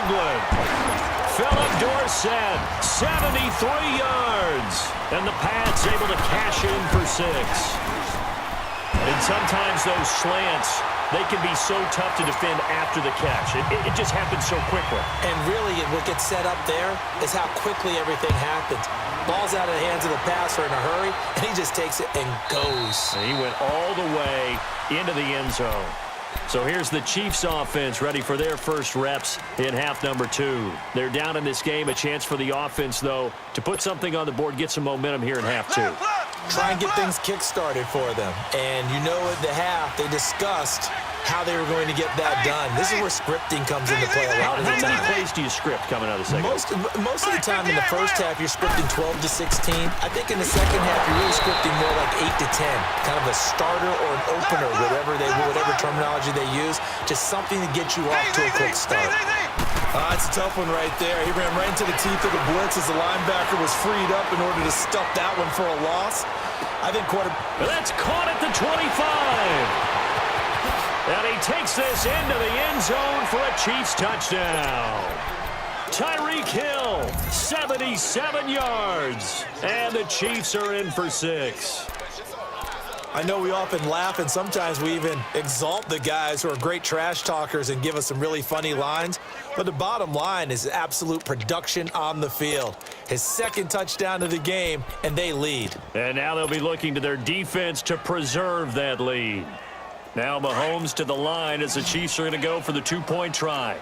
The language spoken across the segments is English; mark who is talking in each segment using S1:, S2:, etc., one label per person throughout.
S1: England. Philip Dorsett, 73 yards. And the Pats able to cash in for 6. And sometimes those slants, they can be so tough to defend after the catch. It just happens so quickly.
S2: And really, what gets set up there is how quickly everything happens. Ball's out of the hands of the passer in a hurry, and he just takes it and goes.
S1: And he went all the way into the end zone. So here's the Chiefs offense ready for their first reps in half number 2. They're down in this game. A chance for the offense, though, to put something on the board, get some momentum here in half 2.
S2: Try and get things kick-started for them. And you know at the half, they discussed how they were going to get that done. This is where scripting comes into play a lot of the time.
S1: How many plays do you script coming out of the second?
S2: Most of the time in the first half, you're scripting 12 to 16. I think in the second half, you're really scripting more like 8 to 10. Kind of a starter or an opener, whatever terminology they use. Just something to get you off to a quick start.
S3: It's a tough one right there. He ran right into the teeth of the blitz as the linebacker was freed up in order to stuff that one for a loss. I think
S1: That's caught at the 25. And he takes this into the end zone for a Chiefs touchdown. Tyreek Hill, 77 yards. And the Chiefs are in for 6.
S3: I know we often laugh, and sometimes we even exalt the guys who are great trash talkers and give us some really funny lines. But the bottom line is absolute production on the field. His second touchdown of the game, and they lead.
S1: And now they'll be looking to their defense to preserve that lead. Now Mahomes to the line as the Chiefs are going to go for the 2-point try.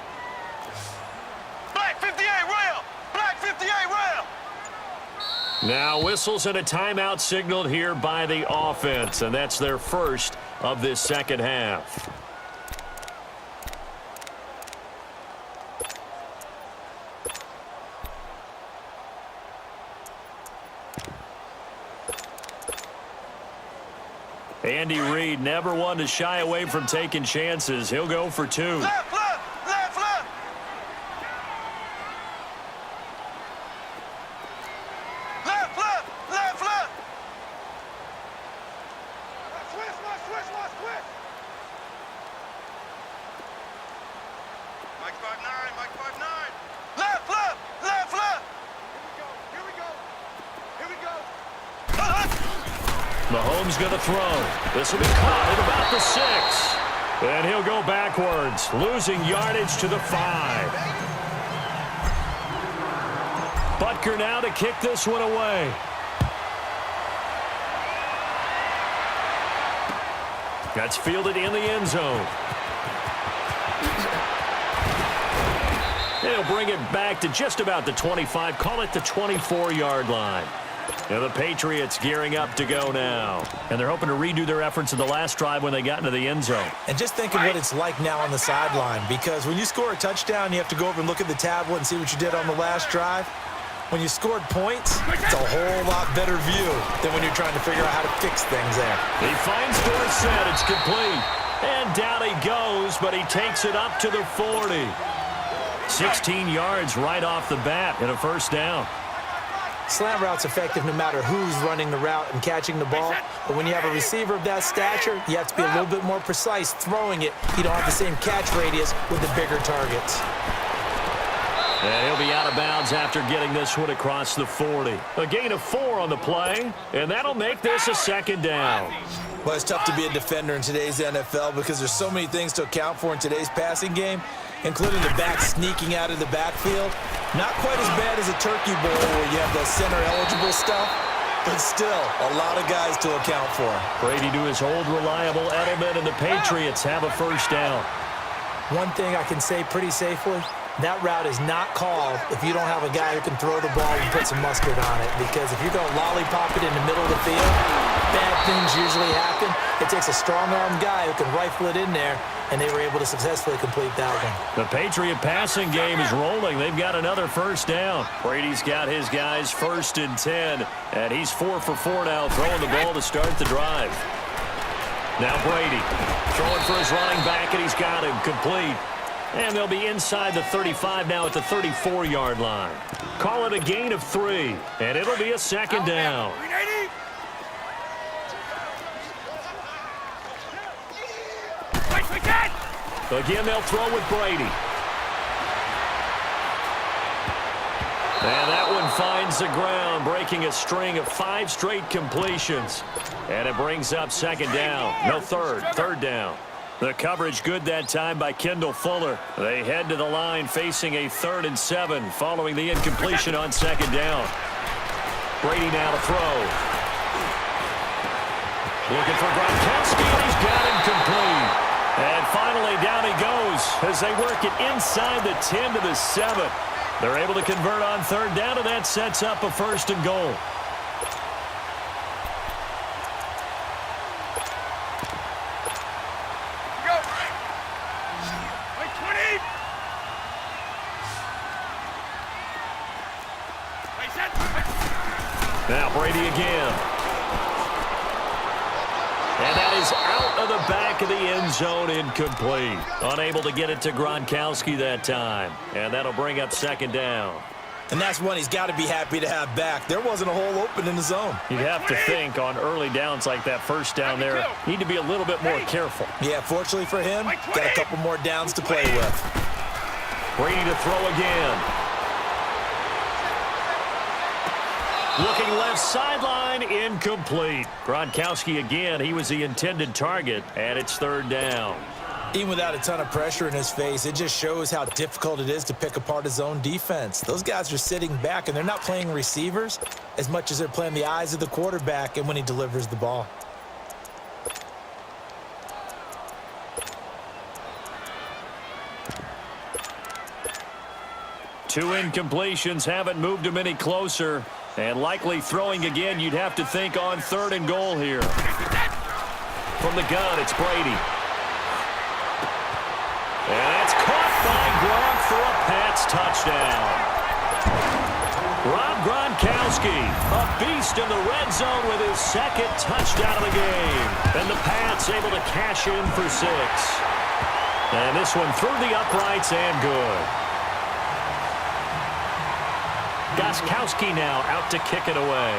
S4: Black 58 rail! Black 58 rail!
S1: Now whistles and a timeout signaled here by the offense, and that's their first of this second half. Andy Reid never one to shy away from taking chances. He'll go for 2.
S4: Left, left, left, left. Left, left, left, left. Switch. Mike 5'9", Mike 5'9". Left, left, left, left. Here we go.
S1: Mahomes going to throw. This will be caught at about the 6. And he'll go backwards, losing yardage to the 5. Butker now to kick this one away. That's fielded in the end zone. They'll bring it back to just about the 25. Call it the 24-yard line. And the Patriots gearing up to go now. And they're hoping to redo their efforts in the last drive when they got into the end zone.
S2: And just think of what it's like now on the sideline, because when you score a touchdown, you have to go over and look at the tablet and see what you did on the last drive. When you scored points, it's a whole lot better view than when you're trying to figure out how to fix things there.
S1: He finds Dorsett. It's complete. And down he goes, but he takes it up to the 40. 16 yards right off the bat and a first down.
S2: Slant route's effective no matter who's running the route and catching the ball. But when you have a receiver of that stature, you have to be a little bit more precise throwing it. You don't have the same catch radius with the bigger targets.
S1: And he'll be out of bounds after getting this one across the 40. A gain of 4 on the play, and that'll make this a second down.
S3: Well, it's tough to be a defender in today's NFL because there's so many things to account for in today's passing game, including the back sneaking out of the backfield. Not quite as bad as a turkey bowl where you have the center-eligible stuff, but still a lot of guys to account for.
S1: Brady to his old reliable Edelman, and the Patriots have a first down.
S2: One thing I can say pretty safely, that route is not called if you don't have a guy who can throw the ball and put some mustard on it. Because if you're going to lollipop it in the middle of the field, bad things usually happen. It takes a strong-armed guy who can rifle it in there, and they were able to successfully complete that one.
S1: The Patriot passing game is rolling. They've got another first down. Brady's got his guys 1st and 10, and he's 4 for 4 now, throwing the ball to start the drive. Now Brady throwing for his running back, and he's got him complete. And they'll be inside the 35 now at the 34-yard line. Call it a gain of 3, and it'll be a second down. Again, they'll throw with Brady. And that one finds the ground, breaking a string of 5 straight completions. And it brings up second down. No, third down. The coverage good that time by Kendall Fuller. They head to the line facing a 3rd and 7 following the incompletion on second down. Brady now to throw. Looking for Gronkowski, and he's got him complete. And finally down he goes as they work it inside the 10 to the 7. They're able to convert on 3rd down, and that sets up a 1st and goal. Now Brady again. And that is out of the back of the end zone, incomplete. Unable to get it to Gronkowski that time. And that'll bring up second down.
S3: And that's one he's got to be happy to have back. There wasn't a hole open in the zone.
S1: You'd have to think on early downs like that first down there, need to be a little bit more careful.
S3: Yeah, fortunately for him, got a couple more downs to play with.
S1: Brady to throw again. Looking left sideline, incomplete. Gronkowski again, he was the intended target, and it's 3rd down.
S3: Even without a ton of pressure in his face, it just shows how difficult it is to pick apart his own defense. Those guys are sitting back, and they're not playing receivers as much as they're playing the eyes of the quarterback and when he delivers the ball.
S1: Two incompletions haven't moved him any closer. And likely throwing again, you'd have to think on 3rd and goal here. From the gun, it's Brady. And that's caught by Gronk for a Pats touchdown. Rob Gronkowski, a beast in the red zone with his 2nd touchdown of the game. And the Pats able to cash in for 6. And this one through the uprights and good. Gronkowski now out to kick it away.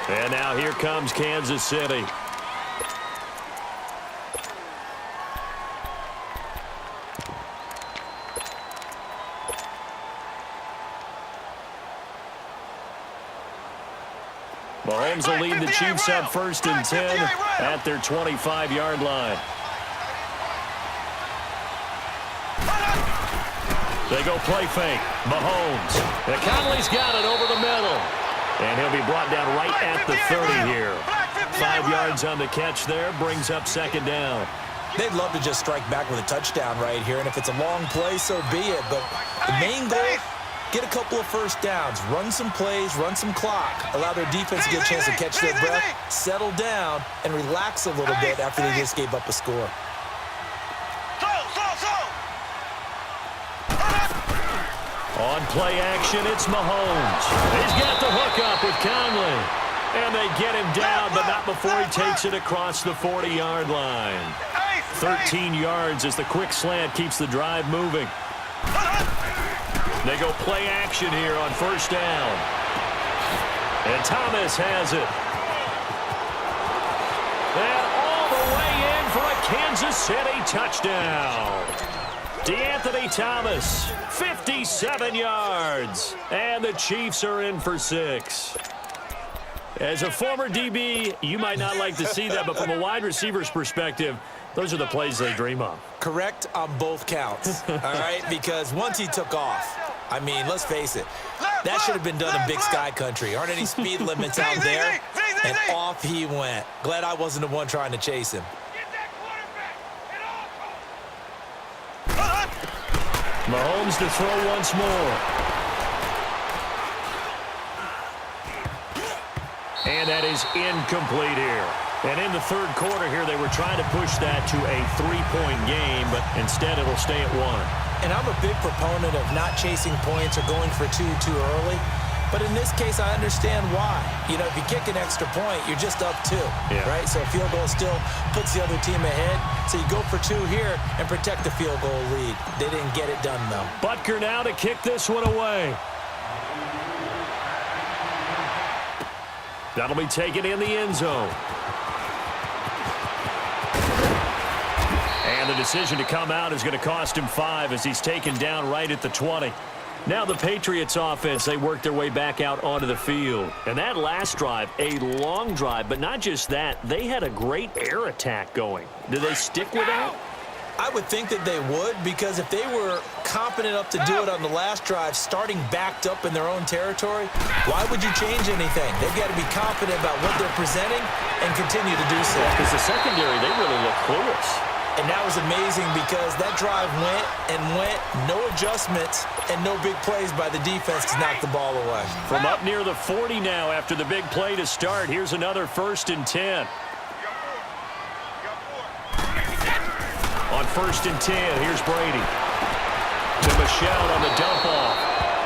S1: And now here comes Kansas City. Mahomes will lead the Chiefs up 1st and 10 at their 25-yard line. They go play fake. Mahomes. And Conley's got it over the middle. And he'll be brought down right at the 30 here. 5 yards on the catch there. Brings up second down.
S3: They'd love to just strike back with a touchdown right here. And if it's a long play, so be it. But the main goal, get a couple of first downs. Run some plays, run some clock. Allow their defense to get a chance to catch their breath, settle down, and relax a little bit after they just gave up a score.
S1: On play action, it's Mahomes. He's got the hook up with Conley. And they get him down, but not before he takes it across the 40-yard line. 13 yards as the quick slant keeps the drive moving. They go play action here on 1st down. And Thomas has it. And all the way in for a Kansas City touchdown. DeAnthony Thomas, 57 yards. And the Chiefs are in for 6. As a former DB, you might not like to see that, but from a wide receiver's perspective, those are the plays they dream of.
S3: Correct on both counts, all right? Because once he took off, I mean, let's face it, that should have been done in Big Sky Country. Aren't any speed limits out there? And off he went. Glad I wasn't the one trying to chase him.
S1: Mahomes to throw once more. And that is incomplete here. And in the 3rd quarter here, they were trying to push that to a 3-point game, but instead it'll stay at 1.
S3: And I'm a big proponent of not chasing points or going for 2 too early. But in this case, I understand why. You know, if you kick an extra point, you're just up 2, right? So a field goal still puts the other team ahead. So you go for 2 here and protect the field goal lead. They didn't get it done, though.
S1: Butker now to kick this one away. That'll be taken in the end zone. decision to come out is going to cost him 5 as he's taken down right at the 20. Now the Patriots offense, they work their way back out onto the field. And that last drive, a long drive, but not just that, they had a great air attack going. Do they stick with that?
S3: I would think that they would, because if they were competent enough to do it on the last drive, starting backed up in their own territory, why would you change anything? They've got to be confident about what they're presenting and continue to do so.
S1: Because the secondary, they really look clueless.
S3: And that was amazing because that drive went and went, no adjustments, and no big plays by the defense to knock the ball away.
S1: From up near the 40 now after the big play to start, here's another 1st and 10. On 1st and 10, here's Brady. To Michelle on the dump off.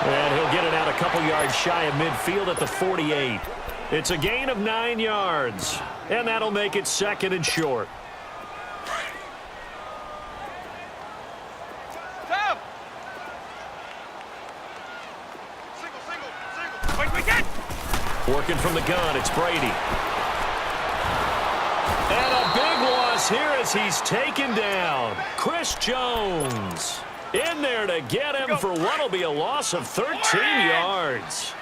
S1: And he'll get it out a couple yards shy of midfield at the 48. It's a gain of 9 yards. And that'll make it 2nd and short. Working from the gun, it's Brady. And a big loss here as he's taken down. Chris Jones in there to get him for what will be a loss of 13 yards.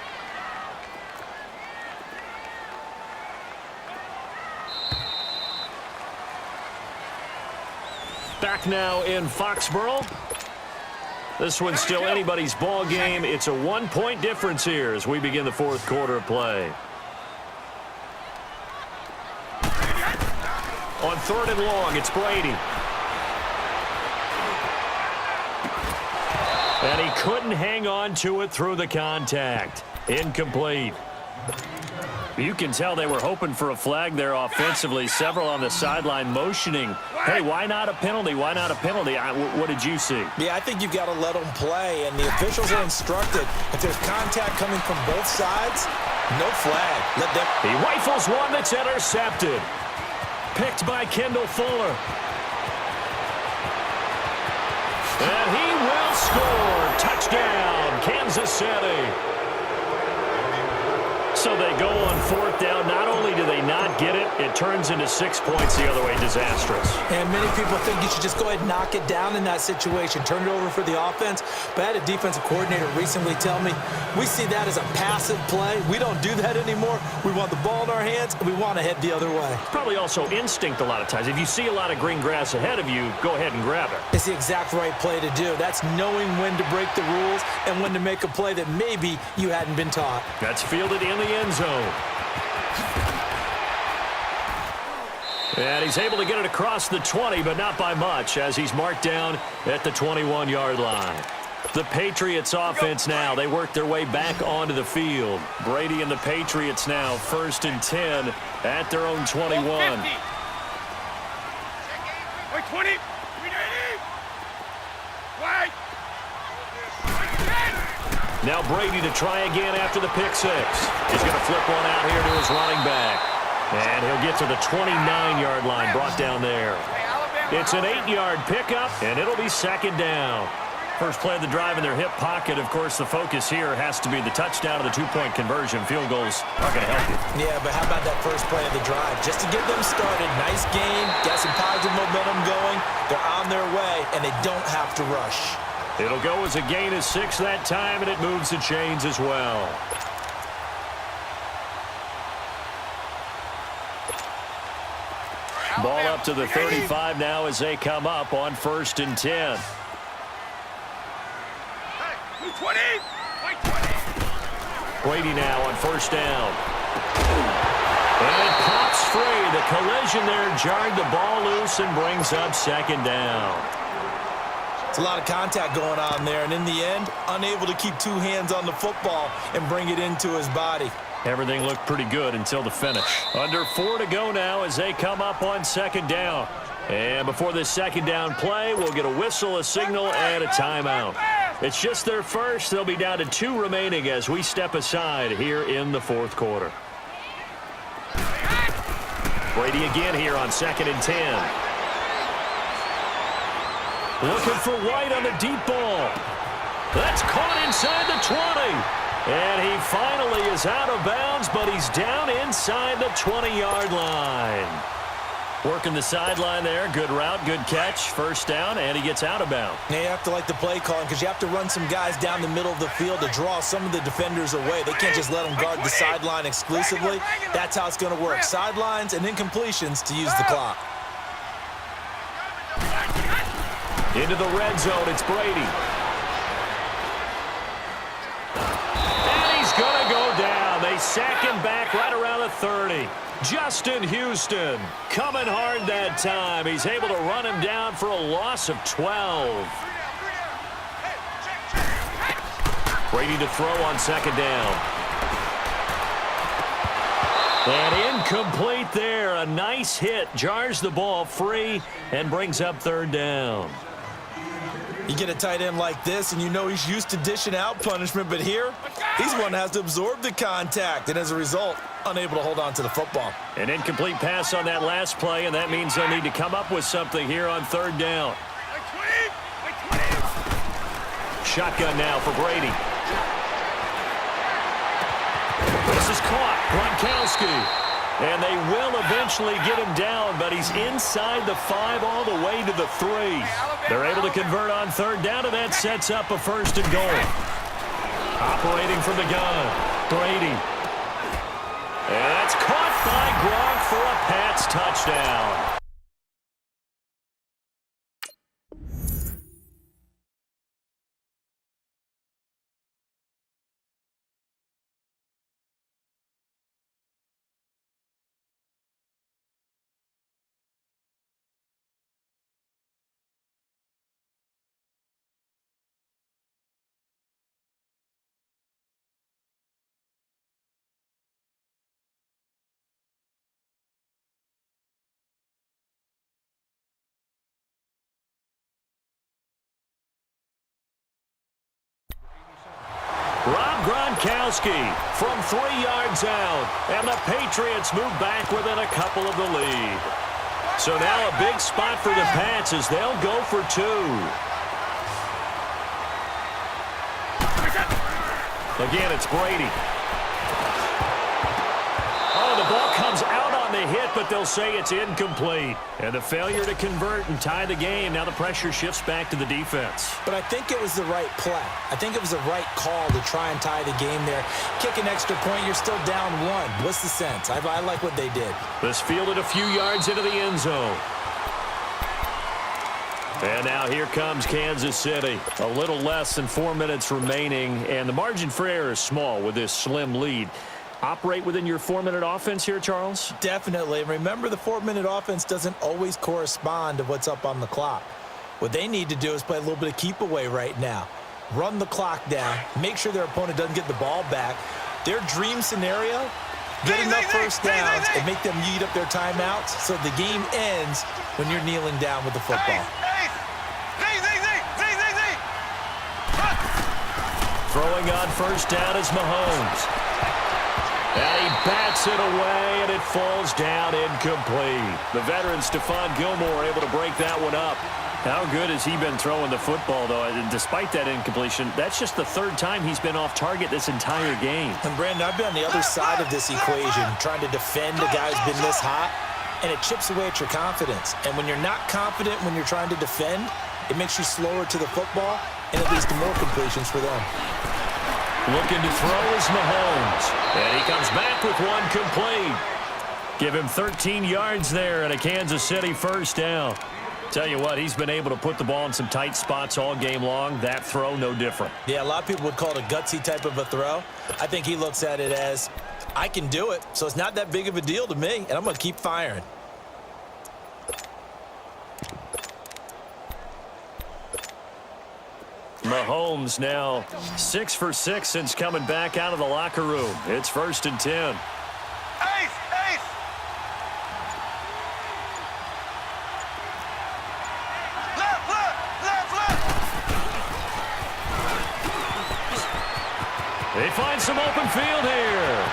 S1: Back now in Foxborough. This one's still anybody's ball game. It's a 1-point difference here as we begin the 4th quarter of play. On 3rd and long, it's Brady. And he couldn't hang on to it through the contact. Incomplete. You can tell they were hoping for a flag there offensively. Several on the sideline motioning. Hey, why not a penalty? Why not a penalty? What did you see?
S3: Yeah, I think you've got to let them play, and the officials are instructed. If there's contact coming from both sides, no flag. Let them.
S1: He rifles one that's intercepted. Picked by Kendall Fuller. And he will score. Touchdown, Kansas City. So they go on 4th down. Not only do they not get it, it turns into 6 points the other way. Disastrous.
S2: And many people think you should just go ahead and knock it down in that situation. Turn it over for the offense. But I had a defensive coordinator recently tell me, we see that as a passive play. We don't do that anymore. We want the ball in our hands, and we want to head the other way.
S1: Probably also instinct a lot of times. If you see a lot of green grass ahead of you, go ahead and grab it.
S2: It's the exact right play to do. That's knowing when to break the rules and when to make a play that maybe you hadn't been taught.
S1: That's fielded in the end zone. And he's able to get it across the 20, but not by much, as he's marked down at the 21-yard line. The Patriots offense now, they work their way back onto the field. Brady and the Patriots now 1st and 10 at their own 21.
S4: Wait, 20. Wait.
S1: Now Brady to try again after the pick 6. He's going to flip one out here to his running back. And he'll get to the 29-yard line, brought down there. It's an 8-yard pickup, and it'll be 2nd down. First play of the drive in their hip pocket. Of course, the focus here has to be the touchdown of the 2-point conversion. Field goals aren't going to help you.
S3: Yeah, but how about that first play of the drive? Just to get them started, nice game, got some positive momentum going. They're on their way, and they don't have to rush.
S1: It'll go as a gain of 6 that time, and it moves the chains as well. Ball up to the 35 now as they come up on 1st and 10.
S4: Hey, 20. Wait, 20.
S1: Brady now on 1st down. And it pops free. The collision there jarred the ball loose and brings up 2nd down.
S3: It's a lot of contact going on there, and in the end, unable to keep 2 hands on the football and bring it into his body.
S1: Everything looked pretty good until the finish. Under 4 to go now as they come up on 2nd down. And before this 2nd down play, we'll get a whistle, a signal, and a timeout. It's just their first. They'll be down to 2 remaining as we step aside here in the 4th quarter. Brady again here on 2nd and 10. Looking for White on the deep ball. That's caught inside the 20. And he finally is out of bounds, but he's down inside the 20-yard line. Working the sideline there. Good route, good catch. First down, and he gets out of bounds.
S3: Now you have to like the play calling because you have to run some guys down the middle of the field to draw some of the defenders away. They can't just let them guard the sideline exclusively. That's how it's going to work. Sidelines and incompletions to use the clock.
S1: Into the red zone, it's Brady. And he's going to go down. They sack him back right around the 30. Justin Houston coming hard that time. He's able to run him down for a loss of 12. Brady to throw on second down. And incomplete there. A nice hit. Jars the ball free and brings up third down.
S3: You get a tight end like this, and you know he's used to dishing out punishment, but here, he's one that has to absorb the contact, and as a result, unable to hold on to the football.
S1: An incomplete pass on that last play, and that means they'll need to come up with something here on third down. Shotgun now for Brady. This is caught. Gronkowski. And they will eventually get him down, but he's inside the 5 all the way to the 3. They're able to convert on third down, and that sets up a first and goal. Operating from the gun, Brady. And that's caught by Gronk for a Pats touchdown. Rob Gronkowski from 3 yards out, and the Patriots move back within a couple of the lead. So now a big spot for the Pats as they'll go for 2. Again, it's Brady. Oh, the ball comes out on the hit, but they'll say it's incomplete. And the failure to convert and tie the game. Now the pressure shifts back to the defense.
S2: But I think it was the right play. I think it was the right call to try and tie the game there. Kick an extra point, you're still down 1. What's the sense? I like what they did.
S1: This fielded a few yards into the end zone. And now here comes Kansas City. A little less than 4 minutes remaining, and the margin for error is small with this slim lead. Operate within your 4-minute offense here, Charles?
S3: Definitely. And remember, the 4-minute offense doesn't always correspond to what's up on the clock. What they need to do is play a little bit of keep away right now. Run the clock down. Make sure their opponent doesn't get the ball back. Their dream scenario, get enough first downs and make them eat up their timeouts so the game ends when you're kneeling down with the football.
S1: Throwing on first down is Mahomes. And he bats it away, and it falls down incomplete. The veteran Stephon Gilmore able to break that one up. How good has he been throwing the football, though? And despite that incompletion, that's just the 3rd time he's been off target this entire game.
S3: And, Brandon, I've been on the other side of this equation, trying to defend a guy who's been this hot, and it chips away at your confidence. And when you're not confident when you're trying to defend, it makes you slower to the football, and it leads to more completions for them.
S1: Looking to throw is Mahomes. And he comes back with one complete. Give him 13 yards there and a Kansas City first down. Tell you what, he's been able to put the ball in some tight spots all game long. That throw, no different.
S3: Yeah, a lot of people would call it a gutsy type of a throw. I think he looks at it as, I can do it, so it's not that big of a deal to me, and I'm going to keep firing.
S1: Mahomes now 6 for 6 since coming back out of the locker room. It's 1st and 10.
S4: Ace! Left!
S1: They find some open field here.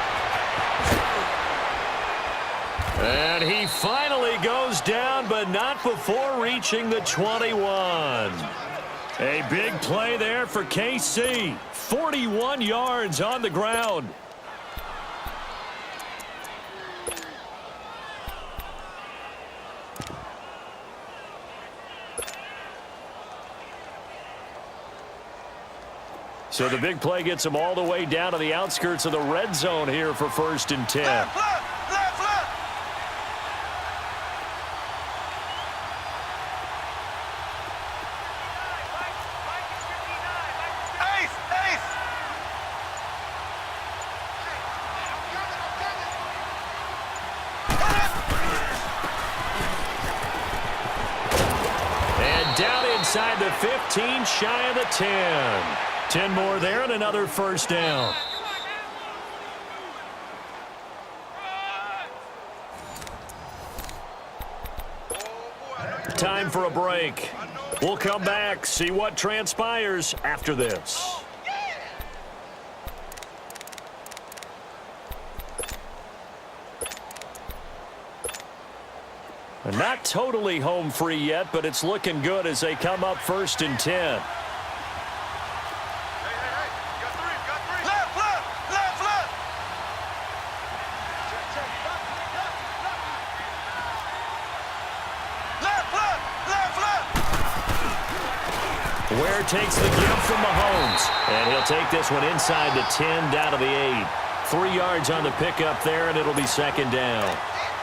S1: And he finally goes down, but not before reaching the 21. A big play there for KC. 41 yards on the ground. So the big play gets them all the way down to the outskirts of the red zone here for 1st and 10.
S4: Left, left, left, left. Ace, ace.
S1: And down inside the 15, shy of the 10. 10 more there and another 1st down. Time for a break. We'll come back, see what transpires after this. Not totally home free yet, but it's looking good as they come up 1st and 10.
S4: Left, left, left, left. Left, left, left, left.
S1: Ware takes the give from Mahomes, and he'll take this one inside the 10 down to the 8. 3 yards on the pickup there, and it'll be 2nd down.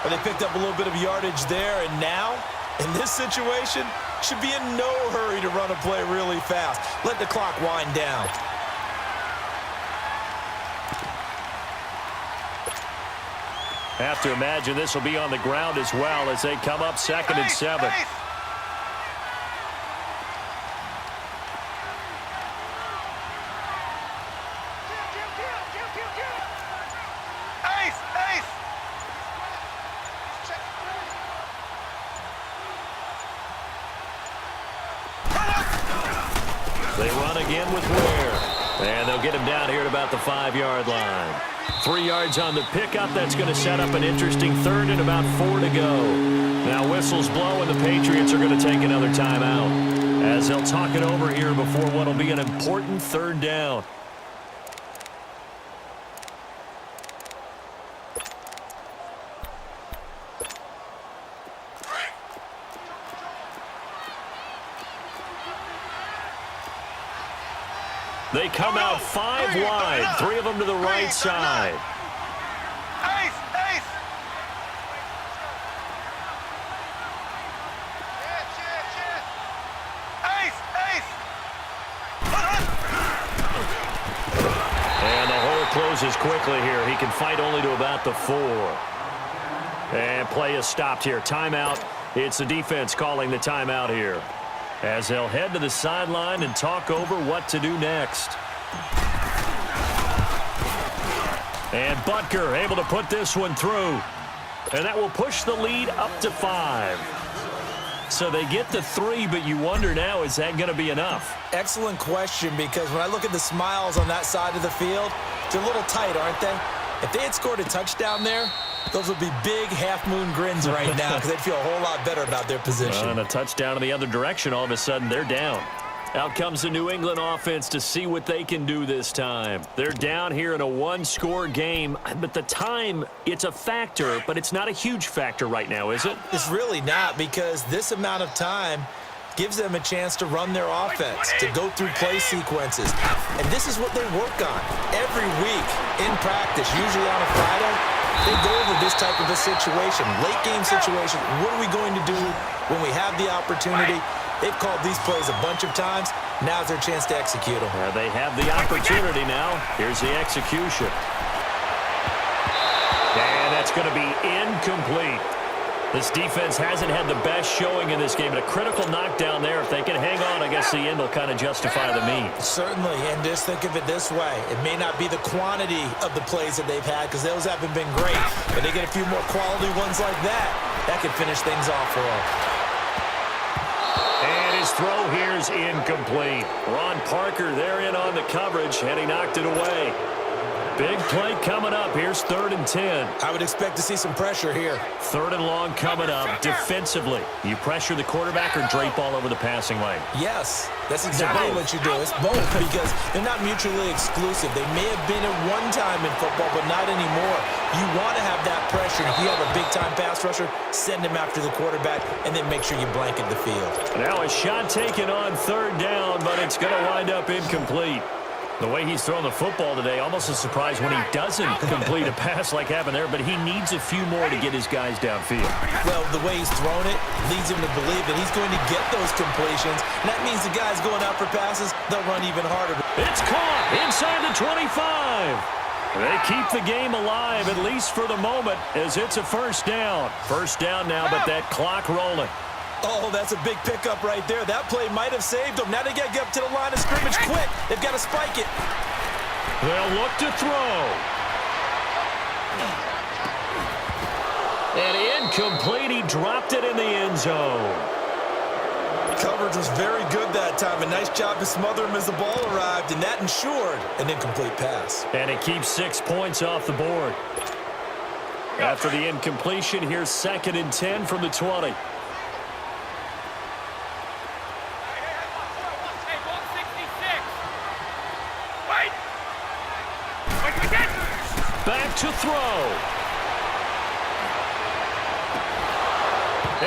S3: But they picked up a little bit of yardage there, and now, in this situation, should be in no hurry to run a play really fast. Let the clock wind down.
S1: Have to imagine this will be on the ground as well as they come up 2nd and 7.
S4: Ace. Ace, ace.
S1: They run again with Ware. And they'll get him down here at about the 5-yard line. 3 yards on the pickup. That's going to set up an interesting 3rd and about 4 to go. Now whistles blow and the Patriots are going to take another timeout as they'll talk it over here before what will be an important 3rd down. They come out 5 wide, 3 of them to the right side.
S4: Ace, ace. Ace, ace.
S1: And the hole closes quickly here. He can fight only to about the 4. And play is stopped here. Timeout. It's the defense calling the timeout here, as they'll head to the sideline and talk over what to do next. And Butker able to put this one through. And that will push the lead up to 5. So they get the 3, but you wonder now, is that going to be enough?
S3: Excellent question, because when I look at the smiles on that side of the field, they're a little tight, aren't they? If they had scored a touchdown there, those would be big half-moon grins right now because they'd feel a whole lot better about their position.
S1: And a touchdown in the other direction, all of a sudden they're down. Out comes the New England offense to see what they can do this time. They're down here in a 1-score game, but the time, it's a factor, but it's not a huge factor right now, is it?
S3: It's really not, because this amount of time gives them a chance to run their offense, to go through play sequences. And this is what they work on every week in practice, usually on a Friday. They go over this type of a situation, late game situation. What are we going to do when we have the opportunity? They've called these plays a bunch of times. Now's their chance to execute them.
S1: They have the opportunity now. Here's the execution. And that's going to be incomplete. This defense hasn't had the best showing in this game, but a critical knockdown there. If they can hang on, I guess the end will kind of justify the means.
S3: Certainly, and just think of it this way. It may not be the quantity of the plays that they've had, because those haven't been great, but they get a few more quality ones like that. That could finish things off for them.
S1: And his throw here is incomplete. Ron Parker there in on the coverage, and he knocked it away. Big play coming up. Here's 3rd and 10.
S3: I would expect to see some pressure here.
S1: 3rd and long coming up. Defensively, you pressure the quarterback or drape all over the passing lane?
S3: Yes, that's exactly what you do. It's both, because they're not mutually exclusive. They may have been at one time in football, but not anymore. You want to have that pressure. If you have a big-time pass rusher, send him after the quarterback, and then make sure you blanket the field.
S1: Now a shot taken on 3rd down, but it's going to wind up incomplete. The way he's throwing the football today, almost a surprise when he doesn't complete a pass like happened there, but he needs a few more to get his guys downfield.
S3: Well, the way he's thrown it leads him to believe that he's going to get those completions. And that means the guys going out for passes, they'll run even harder.
S1: It's caught inside the 25. They keep the game alive, at least for the moment, as it's a first down. First down now, but that clock rolling.
S3: Oh, that's a big pickup right there. That play might have saved them. Now they got to get up to the line of scrimmage quick. They've got to spike it.
S1: They'll look to throw. And incomplete. He dropped it in the end zone.
S3: Coverage was very good that time. A nice job to smother him as the ball arrived, and that ensured an incomplete pass.
S1: And it keeps 6 points off the board. After the incompletion, here's 2nd and 10 from the 20. Back to throw.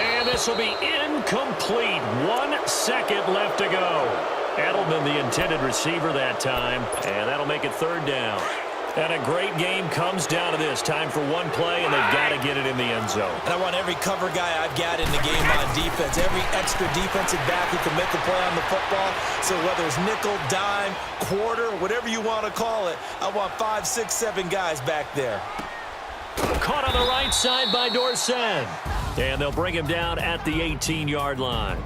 S1: And this will be incomplete. 1 second left to go. Edelman, the intended receiver that time. And that'll make it 3rd down. And a great game comes down to this. Time for one play, and they've got to get it in the end zone.
S3: And I want every cover guy I've got in the game on defense, every extra defensive back who can make a play on the football. So whether it's nickel, dime, quarter, whatever you want to call it, I want 5, 6, 7 guys back there.
S1: Caught on the right side by Dorsen. And they'll bring him down at the 18-yard line.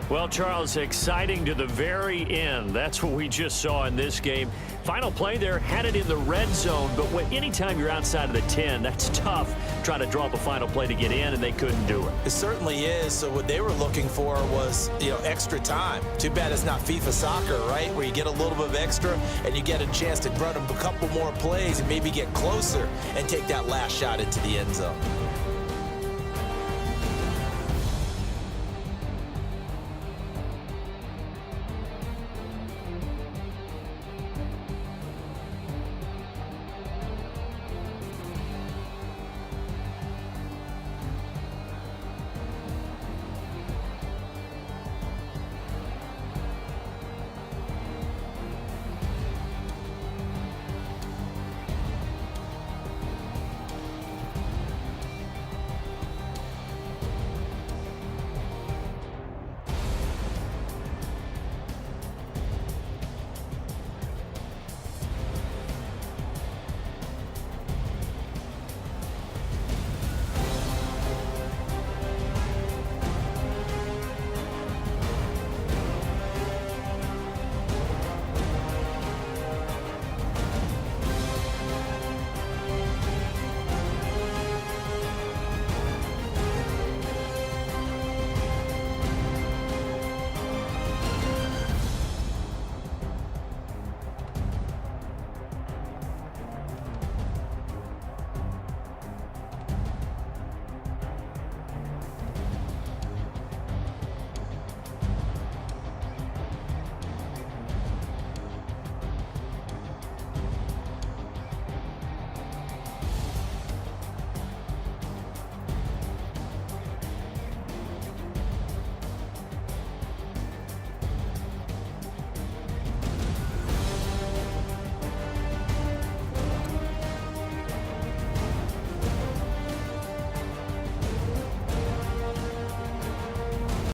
S1: Well, Charles, exciting to the very end. That's what we just saw in this game. Final play there, had it in the red zone, but anytime you're outside of the 10, that's tough trying to draw up a final play to get in, and they couldn't do it.
S3: It certainly is. So what they were looking for was, extra time. Too bad it's not FIFA soccer, right, where you get a little bit of extra and you get a chance to run a couple more plays and maybe get closer and take that last shot into the end zone.